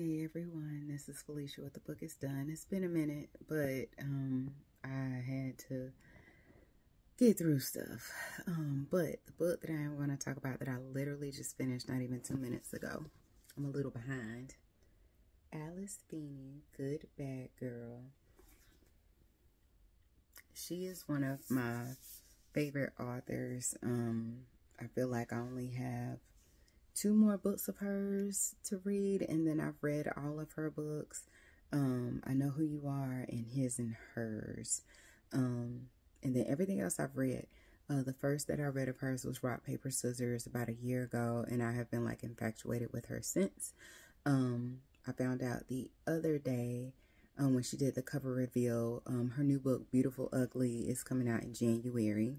Hey everyone, this is Felicia with The Book is Done. It's been a minute, but I had to get through stuff. But the book that I am going to talk about that I literally just finished not even 2 minutes ago, I'm a little behind. Alice Feeney, Good Bad Girl. She is one of my favorite authors. I feel like I only have 2 more books of hers to read, and then I've read all of her books. I Know Who You Are and His and Hers. And then everything else I've read. The first that I read of hers was Rock, Paper, Scissors about a year ago, and I have been like infatuated with her since. I found out the other day when she did the cover reveal, her new book, Beautiful Ugly, is coming out in January.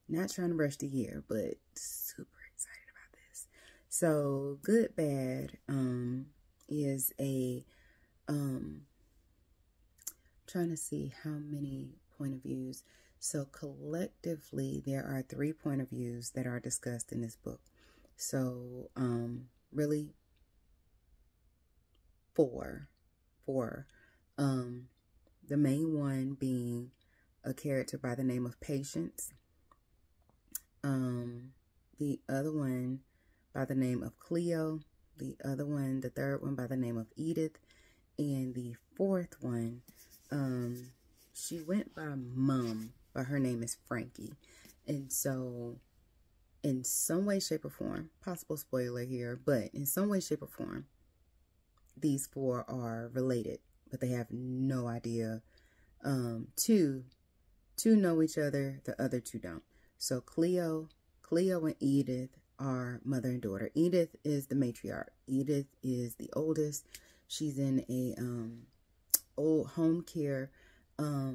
Not trying to rush the year, but super excited about this. So, Good Bad is a, trying to see how many point of views. So, collectively, there are 3 point of views that are discussed in this book. So, really, 4. The main one being a character by the name of Patience. The other one by the name of Cleo. The third one by the name of Edith. And the 4th one, she went by Mum, but her name is Frankie. And so, in some way, shape, or form, possible spoiler here, but in some way, shape, or form, these 4 are related, but they have no idea. 2 know each other, the other 2 don't. So Cleo and Edith are mother and daughter. Edith is the matriarch. Edith is the oldest. She's in a old home care, I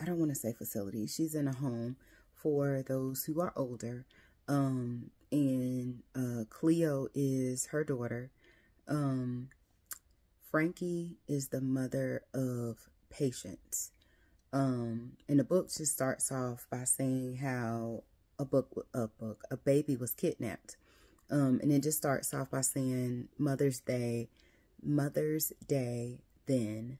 don't want to say facility. She's in a home for those who are older. And Cleo is her daughter. Frankie is the mother of Patience. And the book just starts off by saying how a baby was kidnapped. And it just starts off by saying Mother's Day then.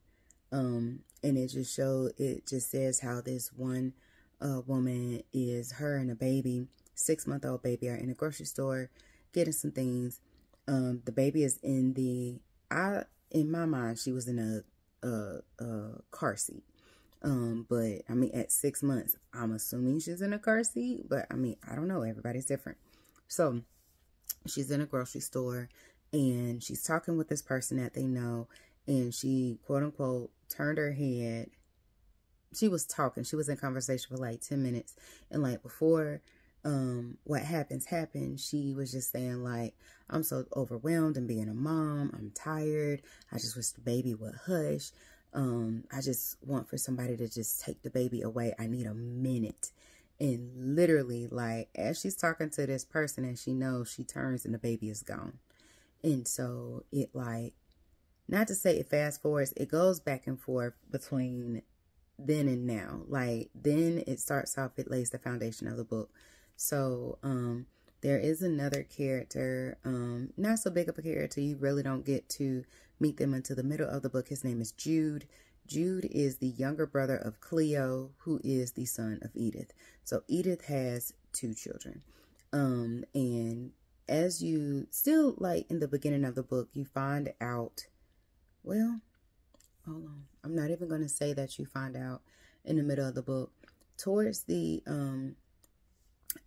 And it just says how this one woman is, her and a baby, 6-month-old baby, are in a grocery store getting some things. The baby is in my mind, she was in a car seat. But I mean, at 6 months, I'm assuming she's in a car seat, but I mean, I don't know. Everybody's different. So she's in a grocery store and she's talking with this person that they know, and she, quote unquote, turned her head. She was talking. She was in conversation for like 10 minutes. And like before, what happened, she was just saying like, I'm so overwhelmed and being a mom. I'm tired. I just wish the baby would hush. I just want for somebody to just take the baby away. I need a minute. And literally, like, as she's talking to this person and she knows, she turns and the baby is gone. And so it, like, not to say it fast forwards, it goes back and forth between then and now. Like, then it starts off, it lays the foundation of the book. So, there is another character, not so big of a character. You really don't get to meet them until the middle of the book. His name is Jude. Jude is the younger brother of Cleo, who is the son of Edith. So Edith has 2 children. And as you still, like, in the beginning of the book, you find out, well, hold on. I'm not even going to say that you find out in the middle of the book. Towards the,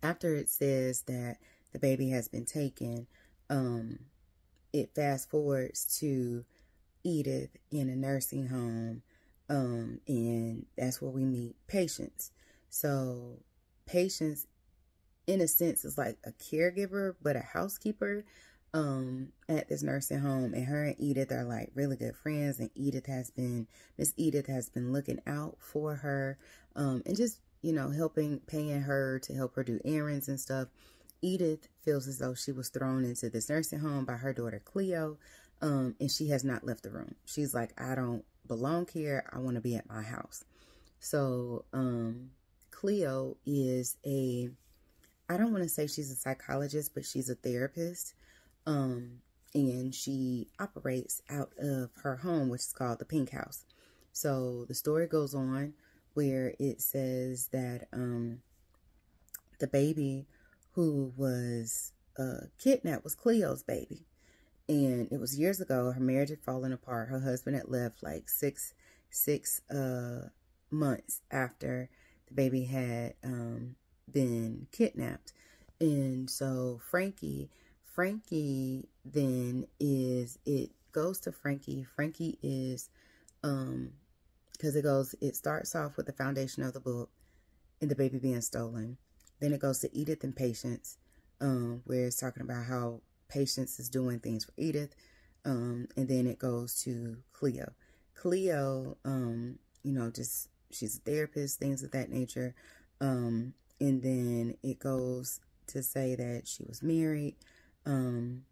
after it says that the baby has been taken, it fast forwards to Edith in a nursing home, and that's where we meet Patience. So Patience, in a sense, is like a caregiver, but a housekeeper at this nursing home, and her and Edith are like really good friends, and Miss Edith has been looking out for her, and just, you know, paying her to help her do errands and stuff. Edith feels as though she was thrown into this nursing home by her daughter Cleo, and she has not left the room. She's like, I don't belong here. I want to be at my house. So Cleo is I don't want to say she's a psychologist, but she's a therapist. and she operates out of her home, which is called the Pink House. So the story goes on where it says that the baby who was kidnapped was Cleo's baby. And it was years ago. Her marriage had fallen apart. Her husband had left like six months after the baby had been kidnapped. And so Frankie then is, it goes to Frankie. Frankie is, because it starts off with the foundation of the book and the baby being stolen. Then it goes to Edith and Patience, where it's talking about how Patience is doing things for Edith. And then it goes to Cleo. Cleo, just, she's a therapist, things of that nature. And then it goes to say that she was married, and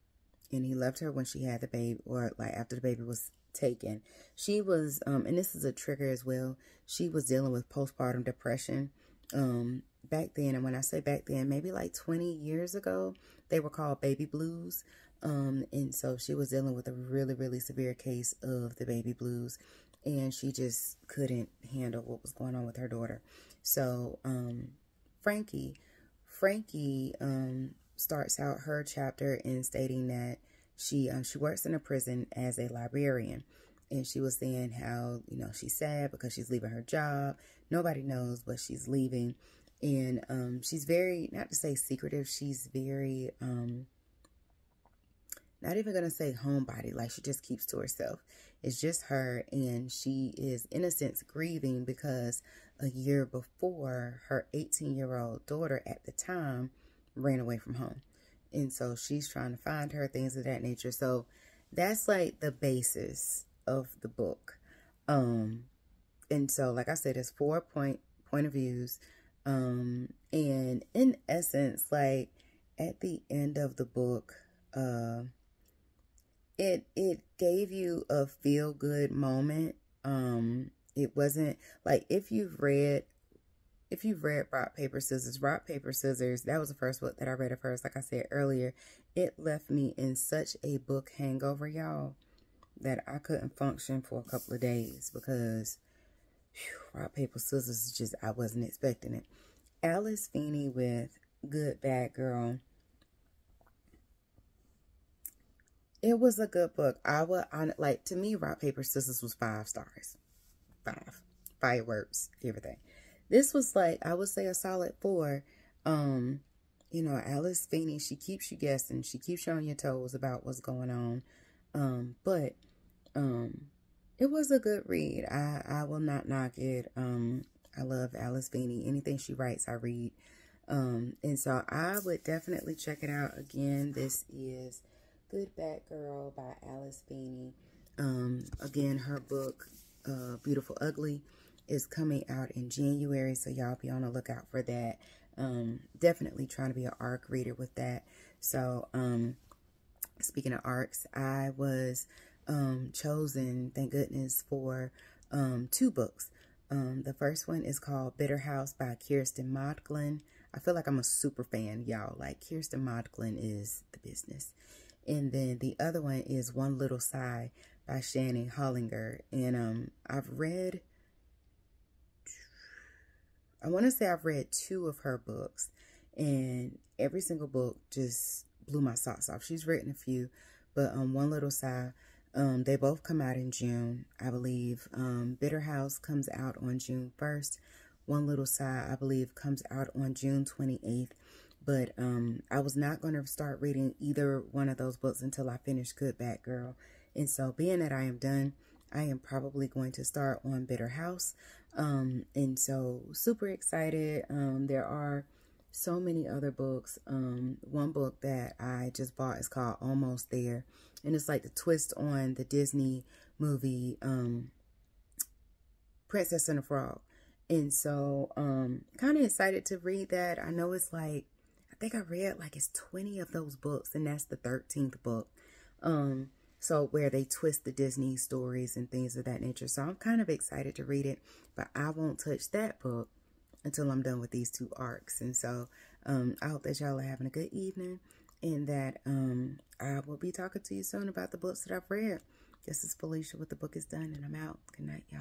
he left her when she had the baby, or like after the baby was taken. She was, and this is a trigger as well, she was dealing with postpartum depression. Back then, and when I say back then, maybe like 20 years ago, they were called baby blues. And so she was dealing with a really, really severe case of the baby blues, and she just couldn't handle what was going on with her daughter. So, Frankie starts out her chapter in stating that she works in a prison as a librarian. And she was saying how, she's sad because she's leaving her job. Nobody knows, but she's leaving. And she's very, not to say secretive, she's very, not even going to say homebody, like she just keeps to herself. It's just her, and she is, in a sense, grieving because a year before, her 18-year-old daughter at the time ran away from home. And so she's trying to find her, things of that nature. So that's like the basis of the book. And so, like I said, it's 4 point of views. And in essence, like at the end of the book, it gave you a feel good moment. It wasn't like, if you've read Rock, Paper, Scissors, that was the first book that I read at first. Like I said earlier, it left me in such a book hangover, y'all, that I couldn't function for a couple of days because Rock, Paper, Scissors, just, I wasn't expecting it. Alice Feeney with Good Bad Girl. It was a good book. To me, Rock, Paper, Scissors was 5 stars. 5. Fireworks, everything. This was like, I would say a solid 4. Alice Feeney, she keeps you guessing. She keeps you on your toes about what's going on. But it was a good read. I will not knock it. I love Alice Feeney. Anything she writes, I read. And so I would definitely check it out. Again, this is Good Bad Girl by Alice Feeney. Again, her book, Beautiful Ugly, is coming out in January, so y'all be on the lookout for that. Definitely trying to be an ARC reader with that. So, speaking of ARCs, I was chosen, thank goodness, for 2 books. The first one is called Bitter House by Kirsten Modglen. I feel like I'm a super fan, y'all. Like, Kirsten Modglen is the business. And then the other one is One Little Sigh by Shannon Hollinger. And I've read 2 of her books, and every single book just blew my socks off. She's written a few, but One Little Sigh, they both come out in June, I believe. Bitter House comes out on June 1st. One Little Sigh, I believe, comes out on June 28th. But I was not going to start reading either one of those books until I finish Good Bad Girl. And so, being that I am done, I am probably going to start on Bitter House. And so, super excited. There are so many other books. One book that I just bought is called Almost There. And it's like the twist on the Disney movie, Princess and the Frog. And so, kind of excited to read that. I know it's like, I think I read like it's 20 of those books, and that's the 13th book. So where they twist the Disney stories and things of that nature. So I'm kind of excited to read it, but I won't touch that book until I'm done with these 2 arcs. And so, I hope that y'all are having a good evening. and that I will be talking to you soon about the books that I've read. This is Felicia with The Book Is Done, and I'm out. Good night, y'all.